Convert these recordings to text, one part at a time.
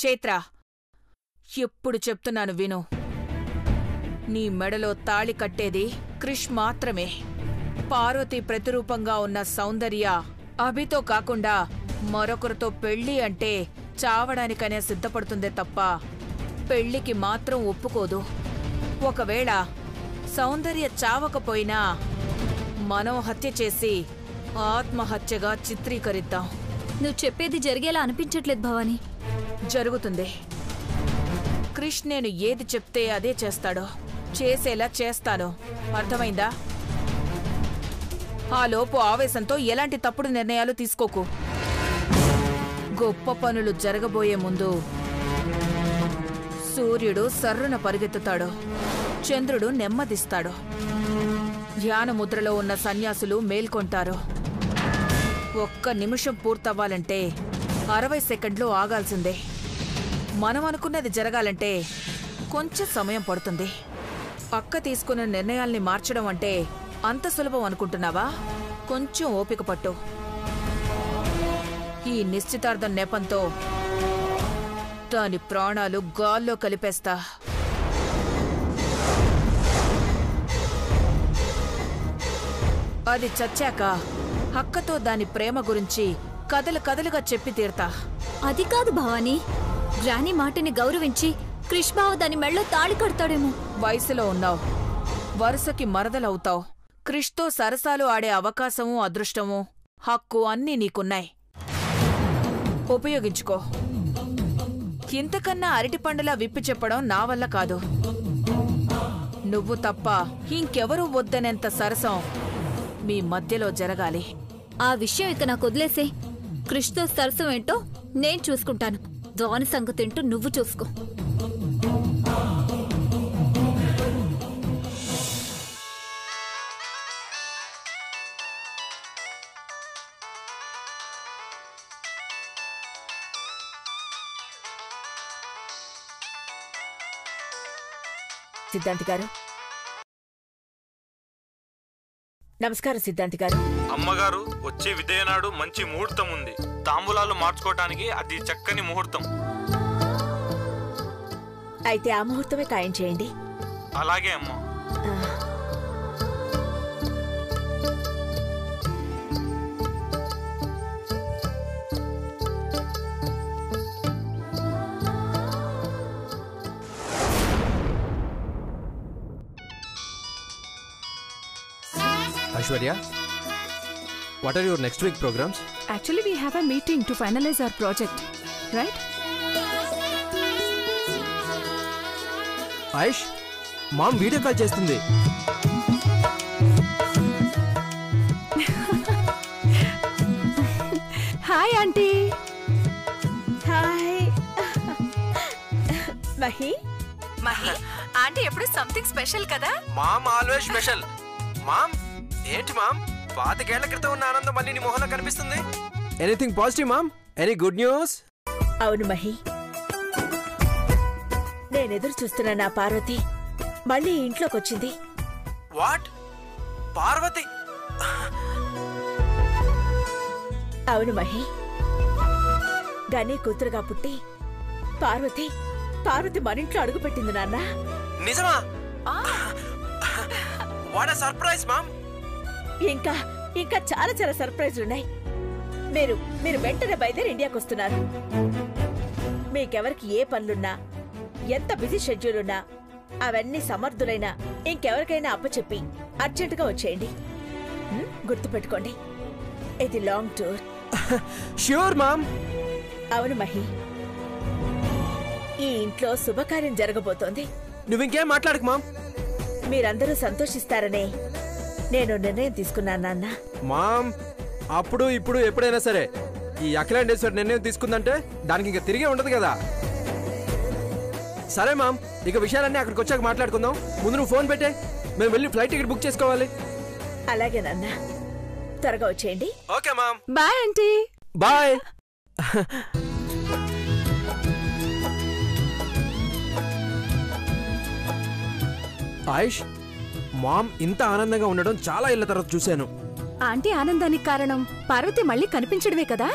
చైత్ర, ఎప్పుడు చెప్తున్నాను విను. నీ మెడలో తాళి కట్టేది క్రిష్ మాత్రమే. పార్వతి ప్రతిరూపంగా ఉన్న సౌందర్య అభితో కాకుండా మరొకరితో పెళ్ళి అంటే చావడానికనే సిద్ధపడుతుందే తప్ప పెళ్ళికి మాత్రం ఒప్పుకోదు. ఒకవేళ సౌందర్య చావకపోయినా మనం హత్య చేసి ఆత్మహత్యగా చిత్రీకరిద్దాం. నువ్వు చెప్పేది జరిగేలా అనిపించట్లేదు భవానీ. జరుగుతుంది. క్రిష్ నేను ఏది చెప్తే అదే చేస్తాడు. చేసేలా చేస్తాను. అర్థమైందా? ఆ లోపు ఆవేశంతో ఎలాంటి తప్పుడు నిర్ణయాలు తీసుకోకు. గొప్ప పనులు జరగబోయే ముందు సూర్యుడు సర్రున పరిగెత్తుతాడు, చంద్రుడు నెమ్మదిస్తాడు. ధ్యానముద్రలో ఉన్న సన్యాసులు మేల్కొంటారు. ఒక్క నిమిషం పూర్తవ్వాలంటే 60 సెకండ్లు ఆగాల్సిందే. మనం అనుకున్నది జరగాలంటే కొంచెం సమయం పడుతుంది. అక్క తీసుకున్న నిర్ణయాల్ని మార్చడం అంటే అంత సులభం అనుకుంటున్నావా? కొంచెం ఓపిక పట్టు. ఈ నిశ్చితార్థం నెపంతో దాని ప్రాణాలు గాల్లో కలిపేస్తా. అది చచ్చాక అక్కతో దాని ప్రేమ గురించి కథలు కథలుగా చెప్పి తీరుతా. అది కాదు భవానీ, గ్రాని మాటని గౌరవించి క్రిష్ బావ దాని మెళ్ళో తాళి కడతాడేమో. వయసులో ఉన్నావు, వరుసకి మరదలవుతావు. క్రిష్తో సరసాలు ఆడే అవకాశమూ అదృష్టమూ హక్కు అన్నీ నీకున్నాయి. ఉపయోగించుకో. ఇంతకన్నా అరటిపండులా విప్పి చెప్పడం నా వల్ల కాదు. నువ్వు తప్ప ఇంకెవరూ వద్దనేంత సరసం మీ మధ్యలో జరగాలి. ఆ విషయం ఇక నాకు వదిలేసే. క్రిష్తో సరసం ఏంటో నేను చూసుకుంటాను. దాని సంగతేంటో నువ్వు చూసుకో. సిద్ధాంతి గారు, నమస్కారం. సిద్ధాంతి గారు. అమ్మగారు, వచ్చే విదయనాడు మంచి ముహూర్తం ఉంది. తాంబూలాలు మార్చుకోవటానికి అది చక్కని ముహూర్తం. అయితే ఆ ముహూర్తమే ఖాయం చేయండి. అలాగే అమ్మా. Aishwarya, what are your next week programs? Actually, we have a meeting to finalize our project, right? Aish, mom video call చేస్తుంది. Hi, auntie. Hi Mahi. Mahi, auntie ఎప్పుడు సంథింగ్ స్పెషల్ కదా? Mom always special. మామ్, ఏంటి mom, 5 ఏళ్ల క్రితం ఉన్న ఆనందం మళ్ళీ నీ మొహంలో కనిపిస్తుంది. Anything positive mom? Any good news? అవును మహి, నేనెదురు చూస్తున్నా నా పార్వతి మళ్ళీ ఇంట్లోకొచ్చింది. వాట్? పార్వతి? అవును మహి, గనీ కూతురుగా పుట్టి పార్వతి మనింట్లో అడుగుపెట్టింది నాన్న. నిజమా? What a surprise mom. ఇంకా చాలా చాలా సర్ప్రైజ్లున్నాయి. మీరు వెంటనే బయలుదేరి ఇండియాకి వస్తున్నారు. మీకెవరికి ఏ పనులున్నా, ఎంత బిజీ షెడ్యూల్ ఉన్నా అవన్నీ సమర్థులైన ఇంకెవరికైనా అప్పచెప్పి అర్జెంటుగా వచ్చేయండి. గుర్తుపెట్టుకోండి, ఇది లాంగ్ టూర్. Sure ma'am. అవును మహి, ఈ ఇంట్లో శుభకార్యం జరగబోతోంది. నువ్వింకేం మాట్లాడకు మామ్. మీరందరూ సంతోషిస్తారనే నేను నిర్ణయం తీసుకున్నాను నాన్న. మామ్, అప్పుడు ఇప్పుడు ఎప్పుడైనా సరే ఈ అఖిలాండేశ్వరి నిర్ణయం తీసుకుందంటే దానికి ఇంకా తిరిగే ఉండదు కదా. సరే మామ్, ఇక విషయాలన్నీ అక్కడికి వచ్చాక మాట్లాడుకుందాం. ముందు నువ్వు ఫోన్ పెట్టే, మేము వెళ్ళి ఫ్లైట్ టికెట్ బుక్ చేసుకోవాలి. అలాగే నాన్న, త్వరగా వచ్చేయండి. Okay mom. Bye aunty. Bye. Ayush, mom ఇంత ఆనందంగా ఉండడం చాలా ఏళ్ల తర్వాత చూశాను. ఆంటీ ఆనందానికి కారణం పార్వతి మళ్ళీ కనిపించడమే కదా?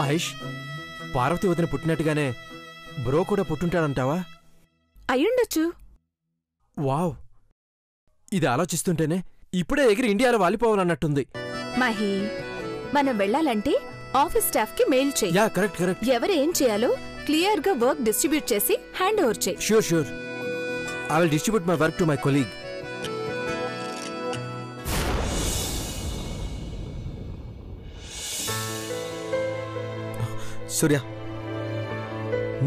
ఆయుష్, పార్వతి వదిన పుట్టినట్టుగానే బ్రో కూడా పుట్టుంటాడంటావా? అయ్యుండొచ్చు. వావ్, ఇది ఆలోచిస్తుంటేనే ఇప్పుడే ఎగిరి ఇండియాలో వాలిపోవాలన్నట్టుంది. మహి, మనం వెళ్ళాలంటే ఆఫీస్ స్టాఫ్ కి మెయిల్ చెయ్యి. Yeah, correct correct. ఎవరు ఏం చేయాలో క్లియర్ గా వర్క్ డిస్ట్రిబ్యూట్ చేసి హ్యాండ్ ఓవర్ చెయ్యి. Sure sure. I will distribute my work to my colleague. Surya,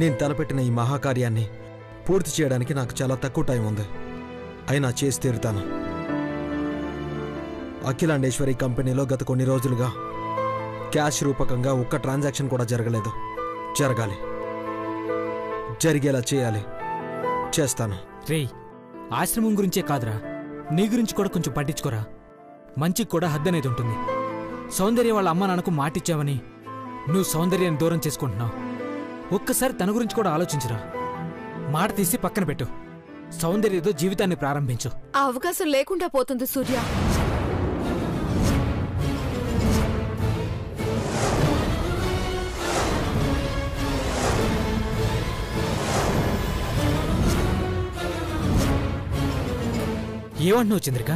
నేను తలపెట్టిన ఈ మహాకార్యాన్ని పూర్తి చేయడానికి నాకు చాలా తక్కువ టైం ఉంది. అయినా చేసి తీరుతాను. అఖిలాండేశ్వరి కంపెనీలో గత కొన్ని రోజులుగా క్యాష్ రూపకంగా ఒక్క ట్రాన్సాక్షన్ కూడా జరగలేదు. జరగాలి, జరిగేలా చేయాలి. చేస్తాను. రేయ్, ఆశ్రమం గురించే కాదురా, నీ గురించి కూడా కొంచెం పట్టించుకోరా. మంచికి కూడా హద్దనేది ఉంటుంది. సౌందర్య వాళ్ళ అమ్మ నాన్నకు మాటిచ్చావని నువ్వు సౌందర్యాన్ని దూరం చేసుకుంటున్నావు. ఒక్కసారి తన గురించి కూడా ఆలోచించురా. మాట తీసి పక్కన పెట్టు. సౌందర్యతో జీవితాన్ని ప్రారంభించు. ఆ అవకాశం లేకుండా పోతుంది సూర్య. ఏమంటున్నావు చంద్రిక?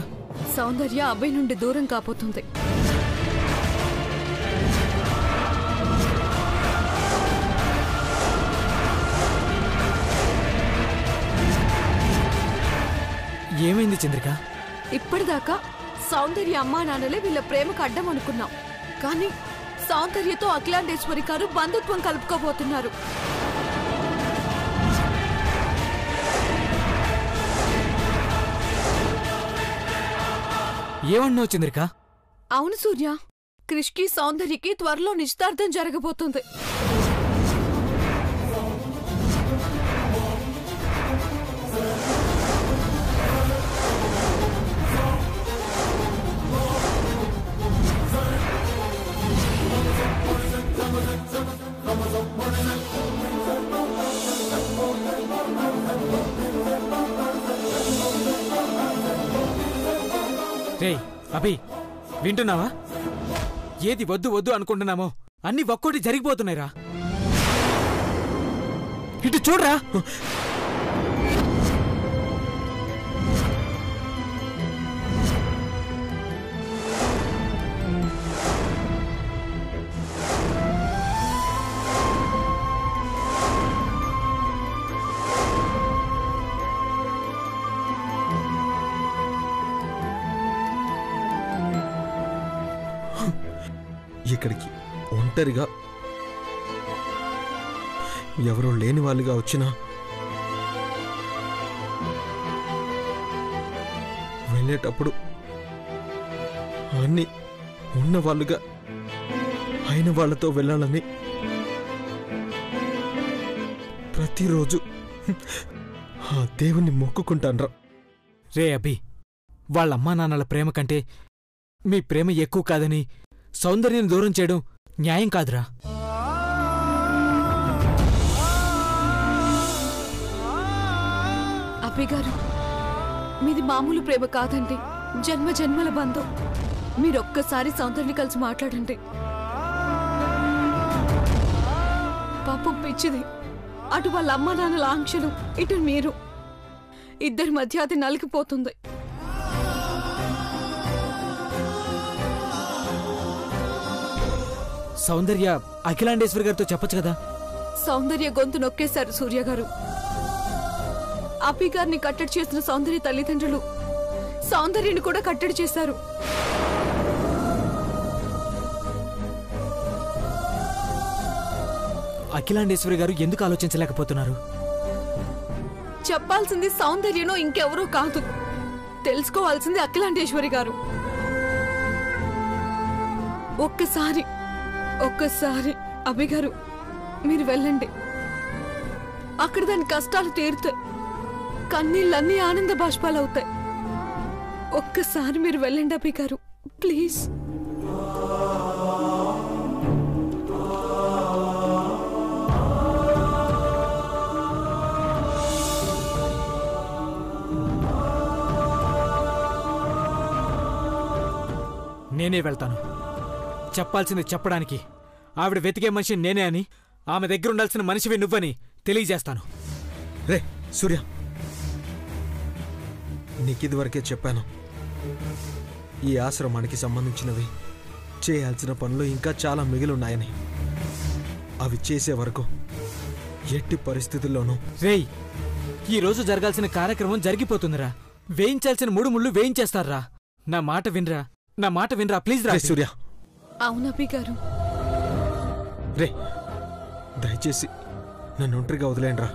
సౌందర్య అబ్బాయి నుండి దూరం కాపోతుంది. ఏమైంది చంద్రిక? ఇప్పటిదాకా సౌందర్య అమ్మా నాన్నలే వీళ్ళ ప్రేమకు అడ్డం అనుకున్నాం. కానీ సౌందర్యతో అఖిలాండేశ్వరి గారు బంధుత్వం కలుపుకోబోతున్నారు. ఏమన్నావు చంద్రిక? అవును సూర్య, క్రిష్కి సౌందర్యకి త్వరలో నిశ్చితార్థం జరగబోతుంది. రేయ్ అభి, వింటున్నావా? ఏది వద్దు వద్దు అనుకుంటున్నామో అన్ని ఒక్కోటి జరిగిపోతున్నాయిరా. ఇటు చూడరా. ఇక్కడికి ఒంటరిగా ఎవరో లేని వాళ్ళుగా వచ్చినా వెళ్ళేటప్పుడు అన్ని ఉన్నవాళ్ళుగా అయిన వాళ్ళతో వెళ్ళాలని ప్రతిరోజు ఆ దేవుణ్ణి మొక్కుకుంటాన్రా. రే అభి, వాళ్ళమ్మా నాన్నల ప్రేమ కంటే మీ ప్రేమ ఎక్కువ కాదని సౌందర్యం దూరం చేయడం న్యాయం కాదురా. అబ్బి గారు, మీది మామూలు ప్రేమ కాదండి, జన్మ జన్మల బంధం. మీరొక్కసారి సౌందర్యని కలిసి మాట్లాడండి. పాపం పిచ్చిది. అటు వాళ్ళ అమ్మా నాన్నల ఆంక్షలు, ఇటు మీరు, ఇద్దరి మధ్య అది నలిగిపోతుంది. సౌందర్య అఖిలాండేశ్వరి గారితో చెప్పొచ్చు కదా. సౌందర్య గొంతు నొక్కేశారు సూర్య గారు. అబ్బి గారిని కట్టడి చేసిన సౌందర్య తల్లిదండ్రులు సౌందర్యని కూడా కట్టడి చేశారు. అఖిలాండేశ్వరి గారు ఎందుకు ఆలోచించలేకపోతున్నారు? చెప్పాల్సింది సౌందర్యనో ఇంకెవరో కాదు, తెలుసుకోవాల్సింది అఖిలాండేశ్వరి గారు. ఒక్కసారి అభి గారు మీరు వెళ్ళండి. అక్కడ దాని కష్టాలు తీరుతాయి, కన్నీళ్ళన్నీ ఆనంద బాష్పాలవుతాయి. ఒక్కసారి మీరు వెళ్ళండి అభి గారు, ప్లీజ్. నేనే వెళ్తాను. చెప్పాల్సింది చెప్పడానికి ఆవిడ వెతికే మనిషి నేనే అని ఆమె దగ్గర ఉండాల్సిన మనిషివి నువ్వని తెలియజేస్తాను. రే సూర్య, నీకిదివరకే చెప్పాను, ఈ ఆశ్రమానికి సంబంధించినవి చేయాల్సిన పనులు ఇంకా చాలా మిగిలిన్నాయని. అవి చేసే వరకు ఎట్టి పరిస్థితుల్లోనూ. రేయ్, ఈ రోజు జరగాల్సిన కార్యక్రమం జరిగిపోతుందిరా. వేయించాల్సిన 3 ముళ్ళు వేయించేస్తారా. నా మాట వినరా ప్లీజ్ రా. సూర్య. అవును అభి గారు. రే దయచేసి నన్ను ఒంటరిగా వదిలేండ్రా.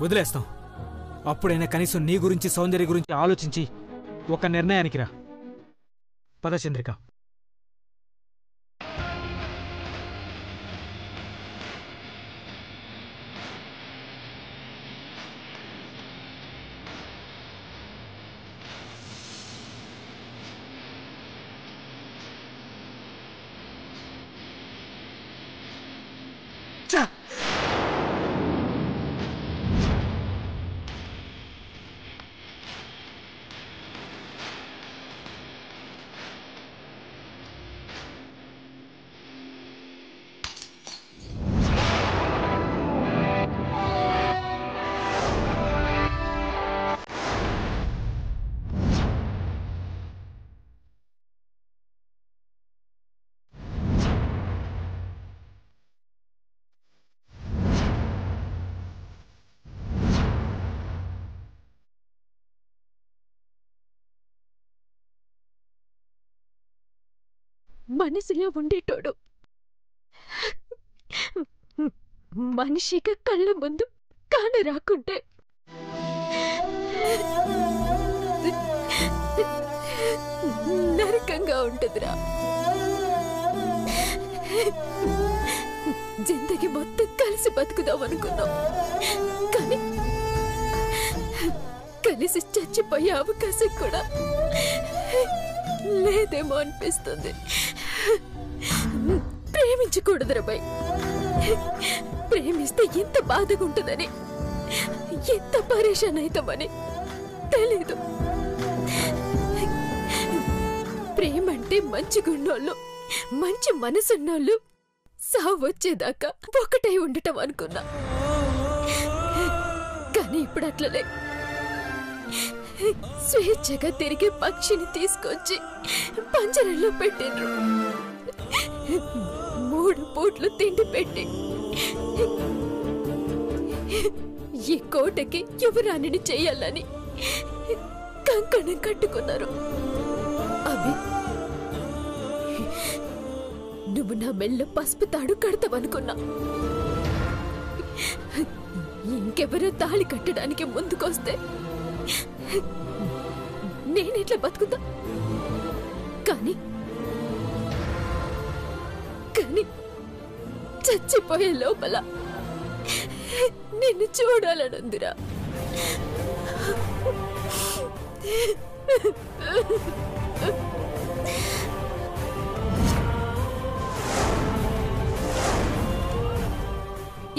వదిలేస్తాం. అప్పుడైనా కనీసం నీ గురించి సౌందర్య గురించి ఆలోచించి ఒక నిర్ణయానికి రా. పద చంద్రిక. మనిషిలా ఉండేటోడు మనిషిగా కళ్ళ ముందు కాన రాకుంటే నరకంగా ఉంటుందిరా. జిందగీ మొత్తం కలిసి బతుకుదాం అనుకున్నాం, కానీ కలిసి చచ్చిపోయే అవకాశం కూడా లేదేమో అనిపిస్తుంది. ప్రేమించకూడదురా భయ్. ప్రేమిస్తే ఎంత బాధగా ఉంటుందని, ఎంత పరేషాన్ అవుతామని తెలీదు. ప్రేమంటే మంచి గున్నోళ్ళు, మంచి మనసున్నోళ్ళు సావు వచ్చేదాకా ఒకటై ఉండటం అనుకున్నా. కానీ ఇప్పుడు అట్లలే. స్వేచ్ఛగా తిరిగే పక్షిని తీసుకొచ్చి పంజరంలో పెట్టిండ్రు. 3 పూట్లు తిండి పెట్టి ఈ కోటకి యువరాణిని చెయ్యాలని కంకణం కట్టుకున్నారు. అవి నువ్వు నా మెళ్ళ పసుపు తాడు కడతావనుకున్నా. ఇంకెవరో తాళి కట్టడానికి ముందుకొస్తే నేనెట్లా బతుకుతా? కానీ చచ్చిపోయే లోపల నిన్ను చూడాలనుందిరా.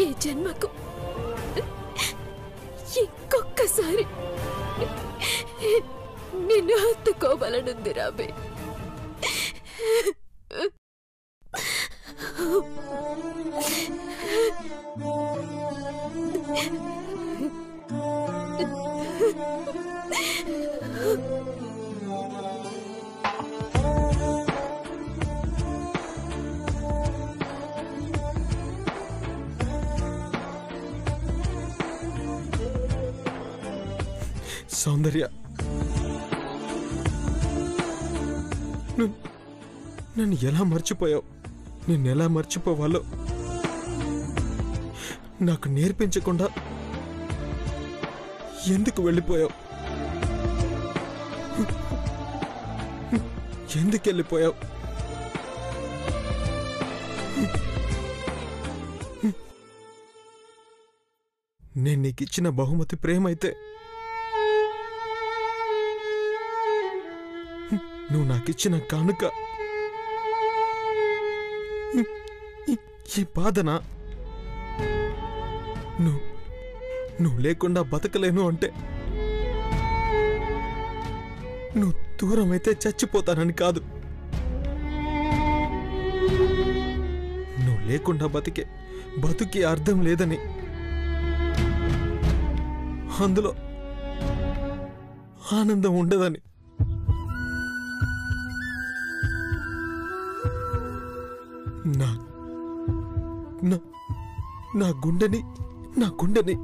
ఈ జన్మకు ఇంకొక్కసారి నిన్ను హత్తుకోవాలనుందిరా బే. సౌందర్య, నన్ను ఎలా మర్చిపోయావు? నిన్నెలా మర్చిపోవాలో నాకు నేర్పించకుండా ఎందుకు వెళ్ళిపోయావు? ఎందుకు వెళ్ళిపోయావు? నేను నీకిచ్చిన బహుమతి ప్రేమైతే నువ్వు నాకిచ్చిన కానుక ఈ బాధనా? నువ్వు లేకుండా బతకలేను అంటే నువ్వు దూరం అయితే చచ్చిపోతానని కాదు, నువ్వు లేకుండా బతుకి అర్థం లేదని, అందులో ఆనందం ఉండదని. నా గుండెని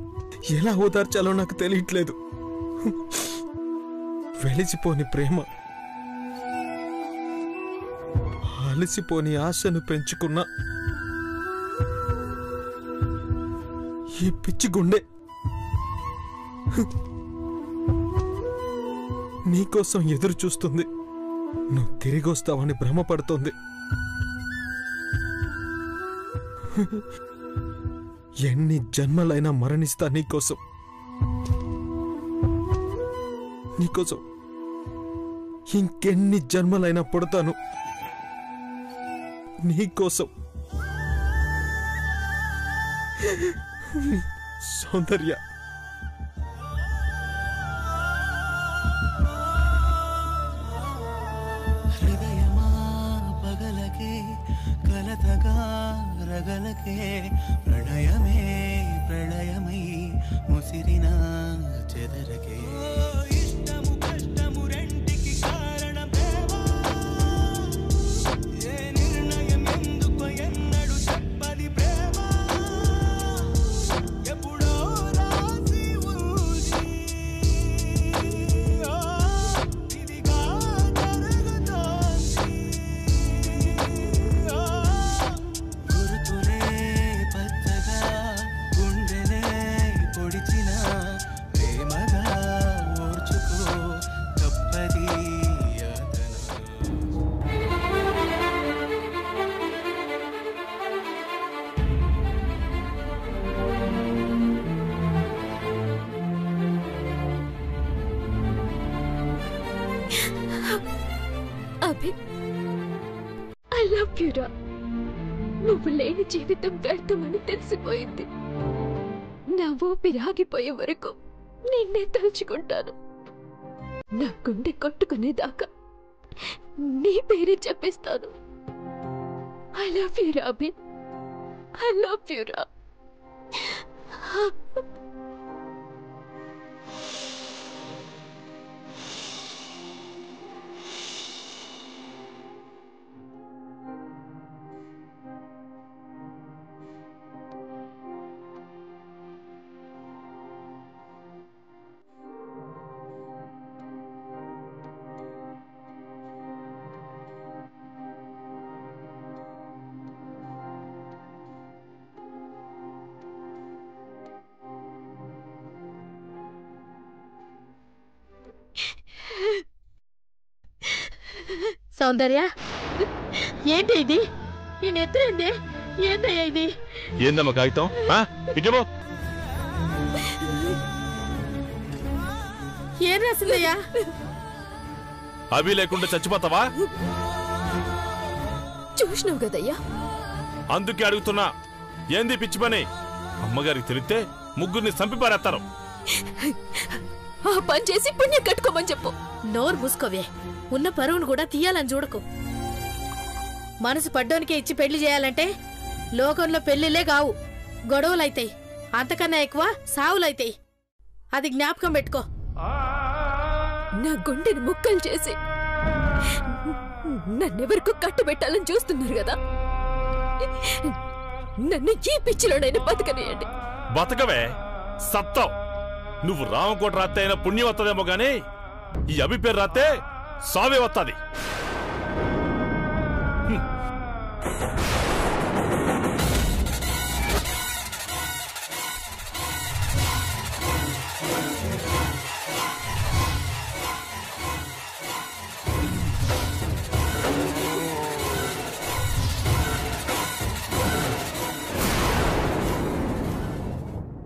ఎలా ఓదార్చాలో నాకు తెలియట్లేదు. వెలిసిపోని ప్రేమ, అలసిపోని ఆశను పెంచుకున్న ఈ పిచ్చి గుండె నీకోసం ఎదురు చూస్తుంది. నువ్వు తిరిగి వస్తావని భ్రమపడుతోంది. ఎన్ని జన్మలైనా మరణిస్తా నీకోసం. ఇంకెన్ని జన్మలైనా పుడతాను నీకోసం. సౌందర్య, హృదయమా పగలకే కలతగా రగలకే ప్రణయమే ప్రళయమై ముసిరిన చెదరకే. ఇష్టము కష్టము రెంటికి కారణం ప్రేమ. ఏ నిర్ణయం ఎందుకు ఎన్నడు చెప్పది ప్రేమ. ఎప్పుడో రాసి ఉంది ఇదిగా జరుగుతోంది. గురుతులే పచ్చగా గుండెలే పొడిచిన ప్రేమగా ఓర్చుకో తప్పది యాతన. అభి, ఐ లవ్ యు రా. నువ్వు లేని జీవితం వ్యర్థమని తెలిసిపోయింది. నా ఊపిరి ఆగిపోయే వరకు నిన్నే తలుచుకుంటాను. నా గుండె కొట్టుకునేదాకా నీ పేరే చెప్పిస్తాను. ఐ లవ్ యు రా అభి, ఐ లవ్ యు రా. సౌందర్య, ఏంటి ఇది? ఈ నెత్తురేంది? ఏందయ్యా ఇది? ఏందమ్మా కాగితం? ఇటువో. ఏం రాసిందయ్యా? అవి లేకుండా చచ్చిపోతావా? చూసినావు కదయ్యా, అందుకే అడుగుతున్నా, ఏంది పిచ్చి పని? అమ్మగారికి తెలిస్తే ముగ్గురిని చంపి పారేస్తారు. ఆ పని చేసి పుణ్యం కట్టుకోమని చెప్పు. నోరు మూసుకోవే. ఉన్న పరువును కూడా తీయాలని చూడకు. మనసు పడ్డోనికే ఇచ్చి పెళ్లి చేయాలంటే లోకంలో పెళ్లిలే కావు, గొడవలైతాయి. అంతకన్నా ఎక్కువ సావులైతాయి. అది జ్ఞాపకం పెట్టుకో. నా గుండెని ముక్కలు చేసి నన్నెవరికో కట్టుబెట్టాలని చూస్తున్నారు కదా. నన్ను ఈ పిచ్చిలోనైనా బతకనేయండి. బతకవే, సత్తావు. నువ్వు రామకోట రాత్తే అయినా పుణ్యం వస్తుందేమో గానీ ఈ అభి పేరు రాత్తే సావే వస్తుంది.